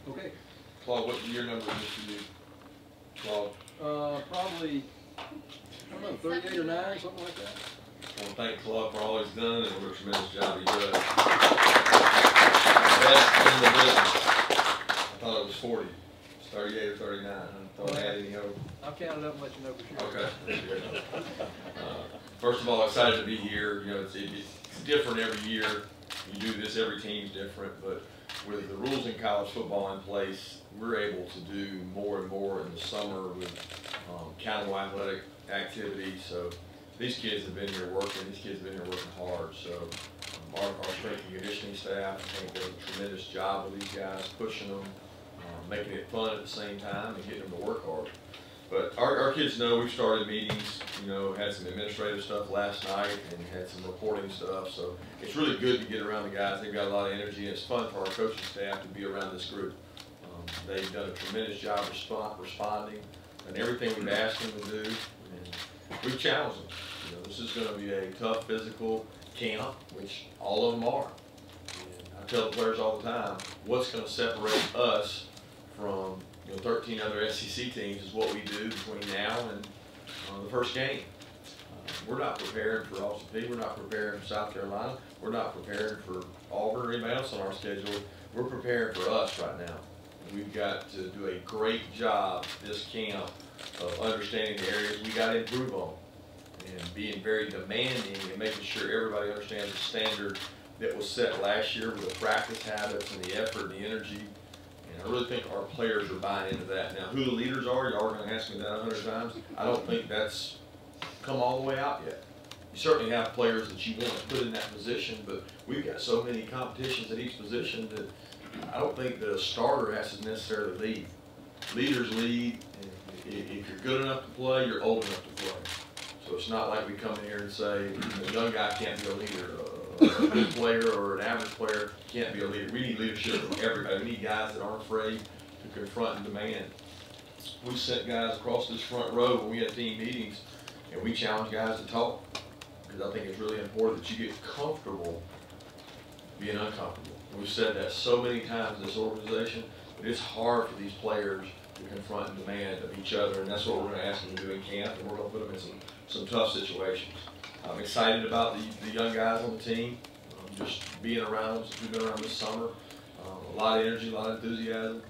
Okay. Claude, what your number is for you? Claude? Probably, I don't know, 38 or 9, something like that. I want to thank Claude for all he's done and what a tremendous job he does. Best in the business. I thought it was 40. It's 38 or 39. I thought I had any hope. I'll count it up and let you know for sure. Okay. First of all, excited to be here. You know, it's different every year. You do this, every team's different, but with the rules in college football in place, we're able to do more and more in the summer with countable athletic activities. So these kids have been here working. These kids have been here working hard. So our strength and conditioning staff, I think, does a tremendous job with these guys, pushing them, making it fun at the same time, and getting them to work hard. But our kids know we've started meetings, you know, had some administrative stuff last night and had some reporting stuff. So it's really good to get around the guys. They've got a lot of energy, and it's fun for our coaching staff to be around this group. They've done a tremendous job responding and everything we've asked them to do. And we've challenged them. You know, this is going to be a tough physical camp, which all of them are. And I tell the players all the time, what's going to separate us from 13 other SEC teams is what we do between now and the first game. We're not prepared for Austin Peay. We're not prepared for South Carolina. We're not prepared for Auburn or anybody else on our schedule. We're prepared for us right now. We've got to do a great job this camp of understanding the areas we got to improve on and being very demanding and making sure everybody understands the standard that was set last year with the practice habits and the effort and the energy. I really think our players are buying into that. Now, who the leaders are, y'all are going to ask me that 100 times. I don't think that's come all the way out yet. You certainly have players that you want to put in that position, but we've got so many competitions at each position that I don't think the starter has to necessarily lead. Leaders lead, and if you're good enough to play, you're old enough to play. So it's not like we come in here and say, a young guy can't be a leader. A good player or an average player can't be a leader. We need leadership from everybody. We need guys that aren't afraid to confront and demand. We sent guys across this front row when we had team meetings, and we challenge guys to talk, because I think it's really important that you get comfortable being uncomfortable. And we've said that so many times in this organization, but it's hard for these players to confront and demand of each other, and that's what we're going to ask them to do in camp, and we're going to put them in some tough situations. I'm excited about the young guys on the team, just being around them since we've been around this summer. A lot of energy, a lot of enthusiasm.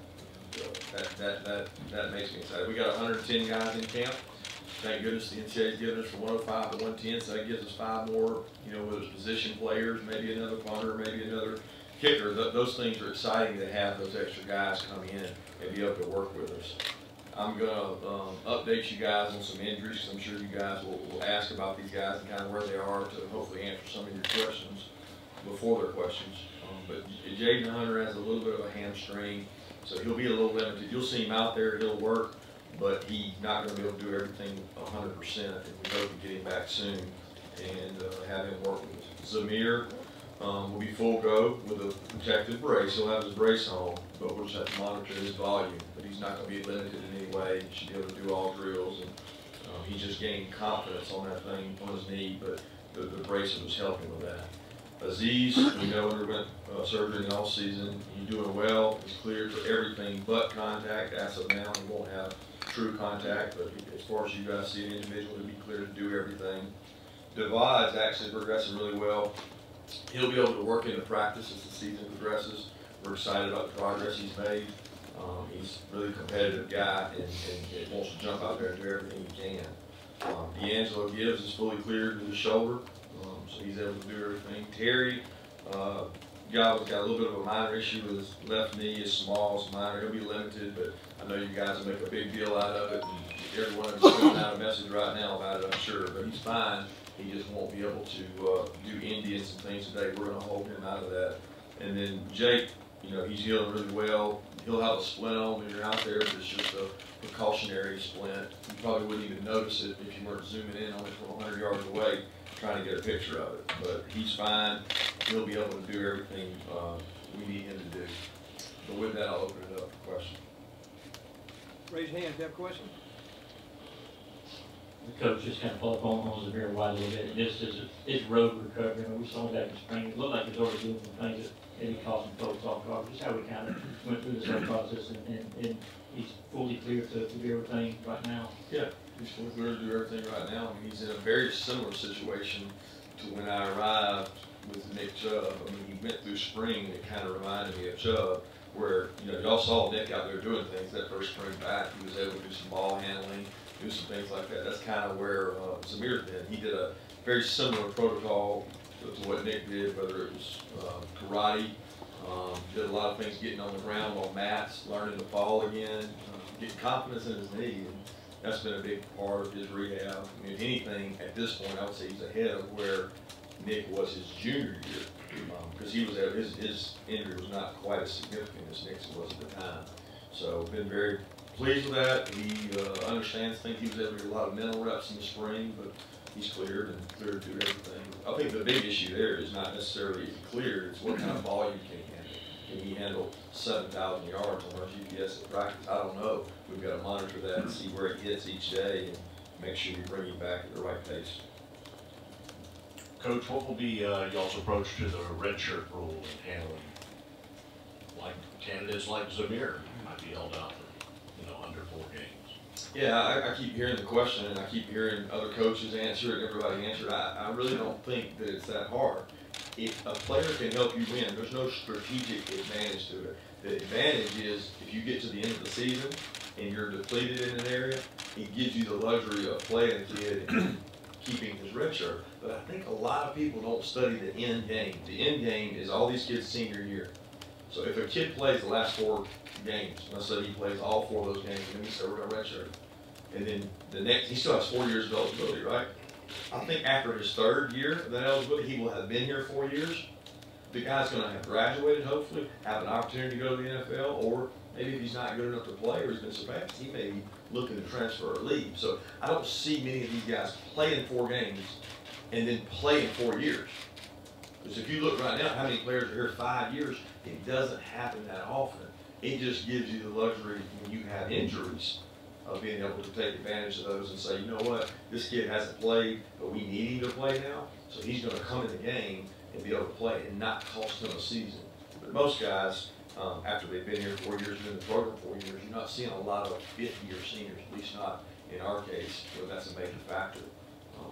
That makes me excited. We got 110 guys in camp. Thank goodness the NCAA's given us from 105 to 110, so that gives us 5 more, whether it's position players, maybe another punter, maybe another kicker. Those things are exciting to have those extra guys come in and be able to work with us. I'm going to update you guys on some injuries, because I'm sure you guys will ask about these guys and kind of where they are to hopefully answer some of your questions before their questions. But Jaden Hunter has a little bit of a hamstring, so he'll be a little limited. You'll see him out there, he'll work, but he's not going to be able to do everything 100%, and we hope to get him back soon and have him work with us. Zamir will be full go with a protective brace. He'll have his brace on, but we'll just have to monitor his volume. But he's not going to be limited in any way. He should be able to do all drills, and he's just gaining confidence on that thing on his knee, but the brace was helping with that. Aziz, we know, underwent surgery in all season. He's doing well. He's cleared for everything but contact. As of now, he won't have true contact, but as far as you guys see an individual to be cleared to do everything. Devon's actually progressing really well. He'll be able to work into practice as the season progresses. We're excited about the progress he's made. He's a really competitive guy and wants to jump out there and do everything he can. D'Angelo Gibbs is fully cleared with his shoulder, so he's able to do everything. Terry Godwin's got a little bit of a minor issue with his left knee. It's small, it's minor. He'll be limited, but I know you guys will make a big deal out of it. And everyone is putting out a message right now about it, I'm sure. But he's fine. He just won't be able to do Indians and things today. We're going to hold him out of that. And then Jake, he's healing really well. He'll have a splint on when you're out there, but it's just a precautionary splint. You probably wouldn't even notice it if you weren't zooming in on it from 100 yards away trying to get a picture of it. But he's fine. He'll be able to do everything we need him to do. So with that, I'll open it up for questions. Raise your hand if you have a question. The coach just kind of follow up on Zamir White a little bit. This is his road recovery. We saw that in spring. It looked like he was already doing some things maybe caught some folks off guard, just how we kind of went through this whole process, and he's fully clear to do everything right now. Yeah, he's fully clear to do everything right now. I mean, he's in a very similar situation to when I arrived with Nick Chubb. I mean, he went through spring, it kind of reminded me of Chubb, where, you know, y'all saw Nick out there doing things that first spring back. He was able to do some ball handling, do some things like that. That's kind of where Zamir's been. He did a very similar protocol to what Nick did, whether it was karate, did a lot of things getting on the ground on mats, learning to fall again, getting confidence in his knee. And that's been a big part of his rehab. I mean, if anything, at this point, I would say he's ahead of where Nick was his junior year, because he was his injury was not quite as significant as Nick's was at the time. So been very pleased with that. He understands things. He was able to get a lot of mental reps in the spring, but he's cleared and cleared to do everything. I think the big issue there is not necessarily cleared, it's what kind of volume can he handle. Can he handle 7,000 yards on our GPS at practice? I don't know. We've got to monitor that and see where he hits each day and make sure we bring him back at the right pace. Coach, what will be y'all's approach to the redshirt rule and handling, like candidates like Zamir might be held out for, under 4 games? Yeah, I keep hearing the question, and I keep hearing other coaches answer it, everybody answer it. I really don't think that it's that hard. If a player can help you win, there's no strategic advantage to it. The advantage is if you get to the end of the season and you're depleted in an area, it gives you the luxury of playing the kid and keeping his red shirt. But I think a lot of people don't study the end game. The end game is all these kids' senior year. So if a kid plays the last 4 games, let's say he plays all 4 of those games, and then we say we're going to redshirt. And then the next, he still has 4 years of eligibility, right? I think after his 3rd year of that eligibility, he will have been here 4 years. The guy's going to have graduated, hopefully, have an opportunity to go to the NFL, or maybe if he's not good enough to play or he's been surpassed, he may be looking to transfer or leave. So I don't see many of these guys playing 4 games and then play in 4 years. Because if you look right now, how many players are here 5 years, it doesn't happen that often. It just gives you the luxury when you have injuries of being able to take advantage of those and say, you know what, this kid hasn't played, but we need him to play now, so he's going to come in the game and be able to play and not cost him a season. But most guys, after they've been here 4 years, been in the program 4 years, you're not seeing a lot of 5th-year seniors, at least not in our case, where that's a major factor.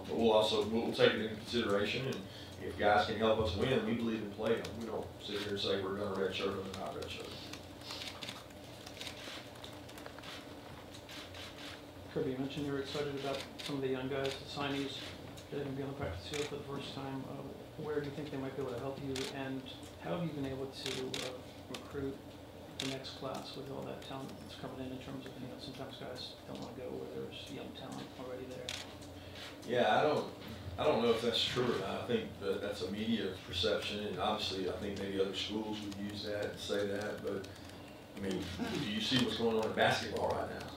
But we'll take it into consideration, and if guys can help us win, we believe in playing them. We don't sit here and say we're going to redshirt them and not redshirt them. Kirby, you mentioned you were excited about some of the young guys, the signees that are going to be on the practice field for the first time. Where do you think they might be able to help you, and how have you been able to recruit the next class with all that talent that's coming in terms of, sometimes guys don't want to go where there's young talent already there? Yeah, I don't know if that's true or not. I think that's a media perception, and obviously I think maybe other schools would use that and say that, but I mean, do you see what's going on in basketball right now?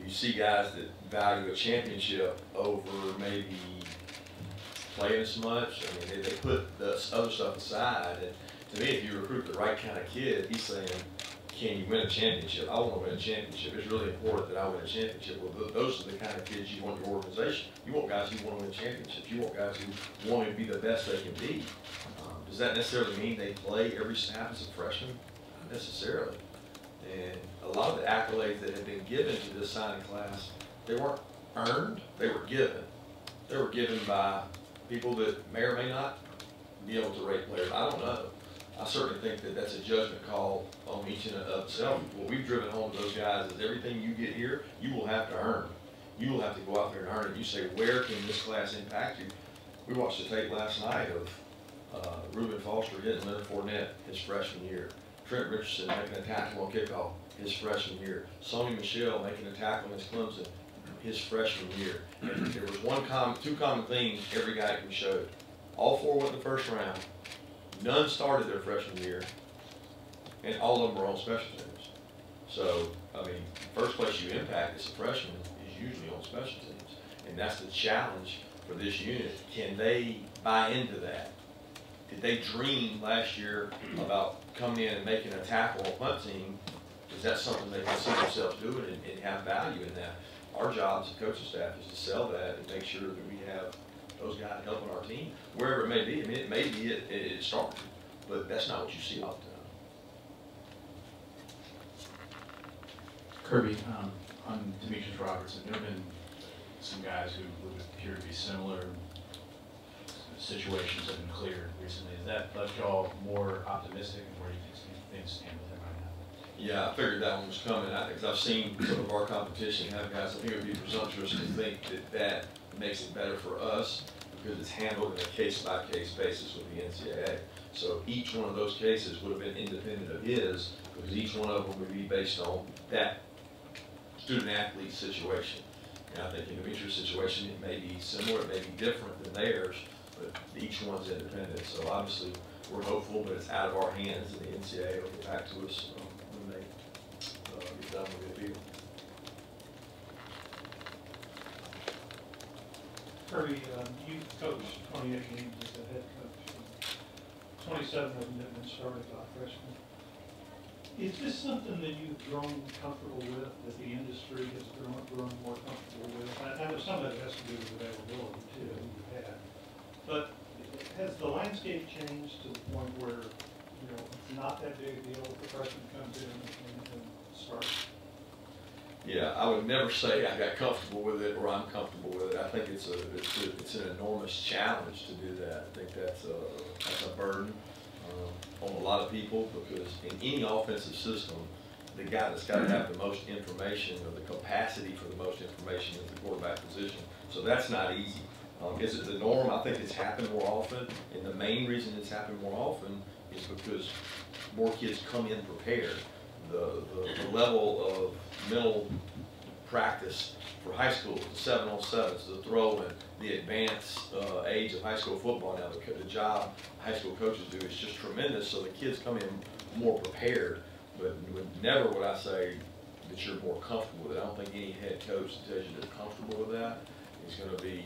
You see guys that value a championship over maybe playing as much. I mean, they put the other stuff aside. And to me, if you recruit the right kind of kid, he's saying, can you win a championship? I want to win a championship. It's really important that I win a championship. Well, those are the kind of kids you want in your organization. You want guys who want to win championships. You want guys who want to be the best they can be. Does that necessarily mean they play every snap as a freshman? Not necessarily. And a lot of the accolades that have been given to this signing class, they weren't earned, they were given. They were given by people that may or may not be able to rate players. I don't know. I certainly think that that's a judgment call on each and of itself. What we've driven home to those guys is everything you get here, you will have to earn. You will have to go out there and earn it. You say, where can this class impact you? We watched the tape last night of Reuben Foster hitting Leonard Fournette his freshman year. Trent Richardson making a tackle on kickoff his freshman year. Sonny Michel making a tackle against Clemson his freshman year. And there was two common themes every guy we showed. All 4 went in the first round. None started their freshman year, and all of them were on special teams. So, I mean, first place you impact as a freshman is usually on special teams. And that's the challenge for this unit. Can they buy into that? Did they dream last year about coming in and making a tackle on punt team? Is that something they can see themselves doing and have value in that? Our job as a coaching staff is to sell that and make sure that we have those guys helping our team, wherever it may be. I mean, it may be it starting. but that's not what you see all the time. Kirby, on Demetrius Robertson, there have been some guys who would appear to be similar situations have been cleared recently. Has that left y'all more optimistic, and where do you think things stand with him right now? Yeah, I figured that one was coming, because I've seen some of our competition have guys. I think it would be presumptuous to think that that makes it better for us, because it's handled on a case-by-case basis with the NCAA. So each one of those cases would have been independent of his, because each one of them would be based on that student-athlete situation. And I think in Demetrius' situation, it may be similar, it may be different than theirs, but each one's independent. So obviously, we're hopeful, but it's out of our hands, and the NCAA will get back to us when they get done with the appeal. Kirby, you coached 28 games as a head coach. 27 of them have been started by freshmen. Is this something that you've grown comfortable with, that the industry has grown more comfortable with? I know some of it has to do with availability too, that you've had. But has the landscape changed to the point where, you know, it's not that big a deal if the freshman comes in and starts? Yeah, I would never say I got comfortable with it or I'm comfortable with it. I think it's an enormous challenge to do that. I think that's a burden on a lot of people, because in any offensive system, the guy that's got to have the most information, or the capacity for the most information, is the quarterback position. So that's not easy. Is it the norm? I think it's happened more often, and the main reason it's happened more often is because more kids come in prepared. The level of mental practice for high school, the 7-on-7s, the throwing, the advanced age of high school football now, the job high school coaches do is just tremendous, so the kids come in more prepared. But never would I say that you're more comfortable with it. I don't think any head coach that tells you they're comfortable with that is going to be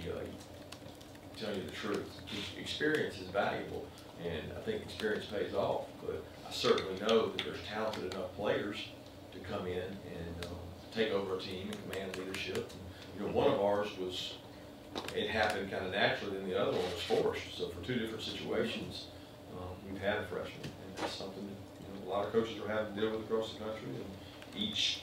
telling you the truth. Experience is valuable, and I think experience pays off, but I certainly know that there's talented enough players to come in and take over a team and command leadership. And, you know, one of ours was, it happened kind of naturally, and the other one was forced. So for two different situations, we've had a freshman, and that's something that, you know, a lot of coaches are having to deal with across the country. And each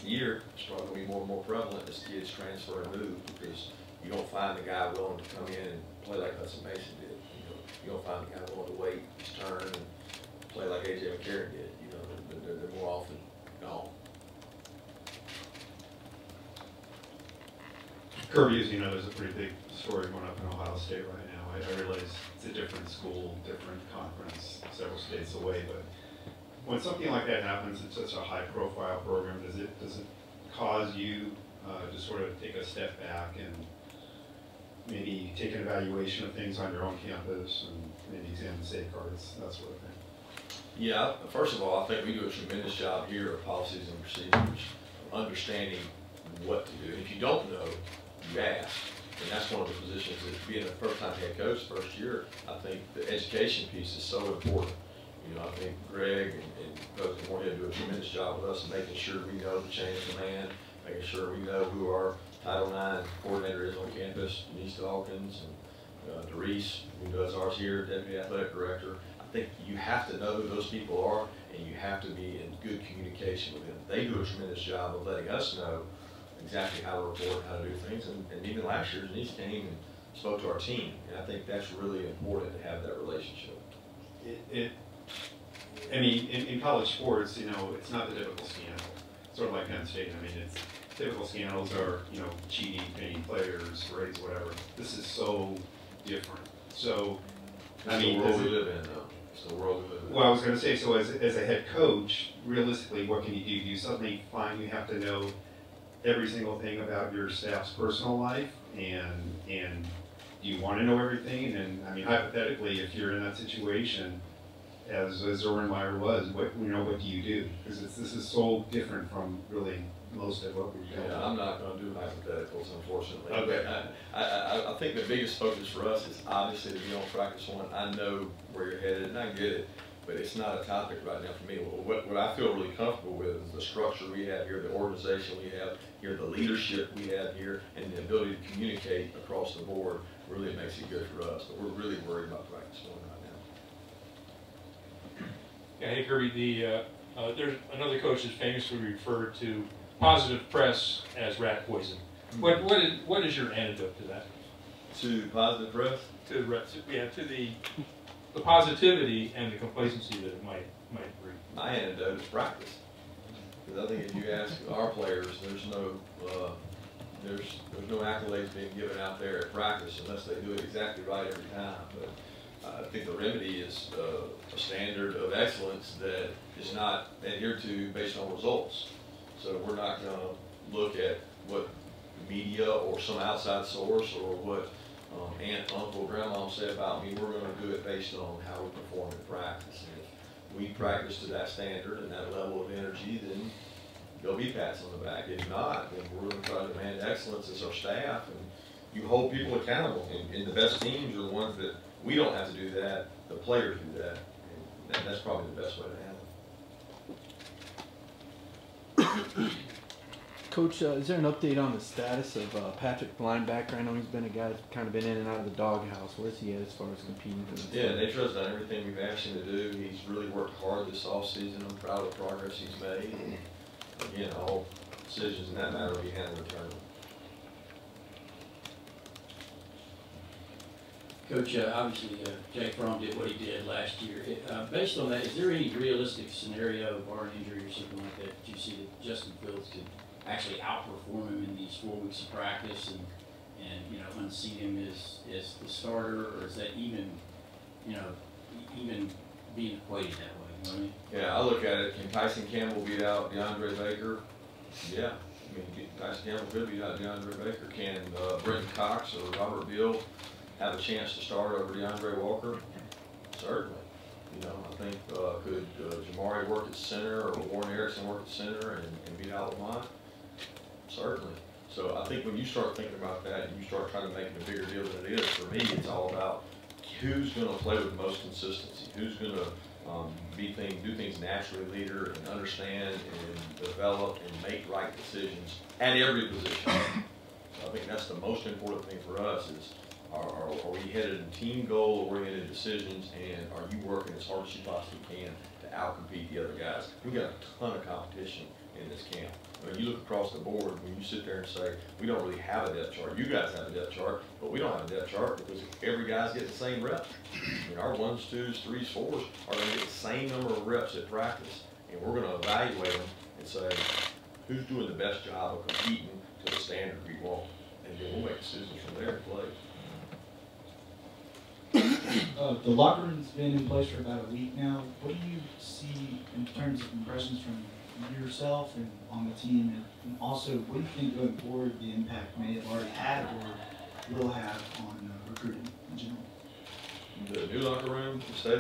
year, it's probably going to be more and more prevalent as kids transfer and move, because you don't find the guy willing to come in and play like Hudson Mason did. You don't find the guy willing to wait his turn and play like A.J. McCarron did. You know, they're more often gone. Kirby, as you know, there's a pretty big story going up in Ohio State right now. I realize it's a different school, different conference, several states away, but when something like that happens, it's such a high-profile program. Does it cause you to sort of take a step back and maybe take an evaluation of things on your own campus and maybe examine safeguards, that sort of thing? Yeah, first of all, I think we do a tremendous job here of policies and procedures, of understanding what to do. And if you don't know, you ask. And that's one of the positions that, being a first-time head coach, first year, I think the education piece is so important. You know, I think Greg and President Moorhead do a tremendous job with us in making sure we know the chain of command, making sure we know who our Title IX coordinator is on campus, Denise Dawkins, and Doris, who does ours here, Deputy Athletic Director. I think you have to know who those people are, and you have to be in good communication with them. They do a tremendous job of letting us know exactly how to report, how to do things, and even last year, Denise came and spoke to our team, and I think that's really important to have that relationship. I mean, in college sports, you know, it's not the typical scandal. Sort of like Penn State. I mean, it's typical scandals are, you know, cheating, paying players, grades, whatever. This is so different. So, I mean, the world we live in, though. It's the world we live in. Well, I was going to say, so as a head coach, realistically, what can you do? Do you suddenly find you have to know every single thing about your staff's personal life, and do you want to know everything? And I mean, hypothetically, if you're in that situation, as Orenmeyer was, what do you do? Because this is so different from really most of what we've done. Yeah, I'm not going to do hypotheticals, unfortunately. Okay. I think the biggest focus for us is obviously to be on practice one. I know where you're headed, and I get it, but it's not a topic right now for me. What I feel really comfortable with is the structure we have here, the organization we have here, the leadership we have here, and the ability to communicate across the board really makes it good for us. But we're really worried about practice one right now. Yeah, hey Kirby, there's another coach that's famously referred to positive press as rat poison. What is your antidote to that? To positive press? To the positivity and the complacency that it might breed. My antidote is practice. Because I think if you ask our players, there's no accolades being given out there at practice unless they do it exactly right every time. But I think the remedy is a standard of excellence that is not adhered to based on results. So we're not going to look at what media or some outside source or what aunt, uncle, grandma said about me. We're going to do it based on how we perform in practice. And if we practice to that standard and that level of energy, then there'll be pats on the back. If not, then we're going to try to demand excellence as our staff, and you hold people accountable. And the best teams are the ones that we don't have to do that, the players do that. And that's probably the best way to handle it. Coach, is there an update on the status of Patrick, the linebacker? I know he's been a guy that's kind of been in and out of the doghouse. Where's he at as far as competing for this? Yeah, Natro's done everything we've asked him to do. He's really worked hard this offseason. I'm proud of the progress he's made. And again, all decisions in that matter will be handled internally. Coach, obviously Jake Fromm did what he did last year. Based on that, is there any realistic scenario, bar an injury or something like that you see that Justin Fields could actually outperform him in these 4 weeks of practice and you know, unseat him as the starter, or is that even, you know, even being equated that way? You know what I mean? Yeah, I look at it. Can Tyson Campbell beat out DeAndre Baker? Yeah. I mean, Tyson Campbell could beat out DeAndre Baker. Can Brenton Cox or Robert Beal have a chance to start over DeAndre Walker? Certainly. You know, I think could Jamari work at center or Warren Erickson work at center and beat out Lamont? Certainly. So I think when you start thinking about that and you start trying to make it a bigger deal than it is, for me, it's all about who's going to play with the most consistency, who's going to do things naturally, leader, and understand and develop and make right decisions at every position. So I think that's the most important thing for us is are we headed in team goal-oriented decisions, and are you working as hard as you possibly can to outcompete the other guys? We've got a ton of competition in this camp. I mean, you look across the board, when you sit there and say, we don't really have a depth chart. You guys have a depth chart, but we don't have a depth chart because every guy's getting the same reps. I mean, our 1s, 2s, 3s, 4s are going to get the same number of reps at practice, and we're going to evaluate them and say, who's doing the best job of competing to the standard we want? And then we'll make decisions from there and play. The locker room's been in place for about a week now. What do you see in terms of impressions from yourself and on the team, and also what do you think going forward the impact may have already had or will have on recruiting in general? The new locker room, the stadium.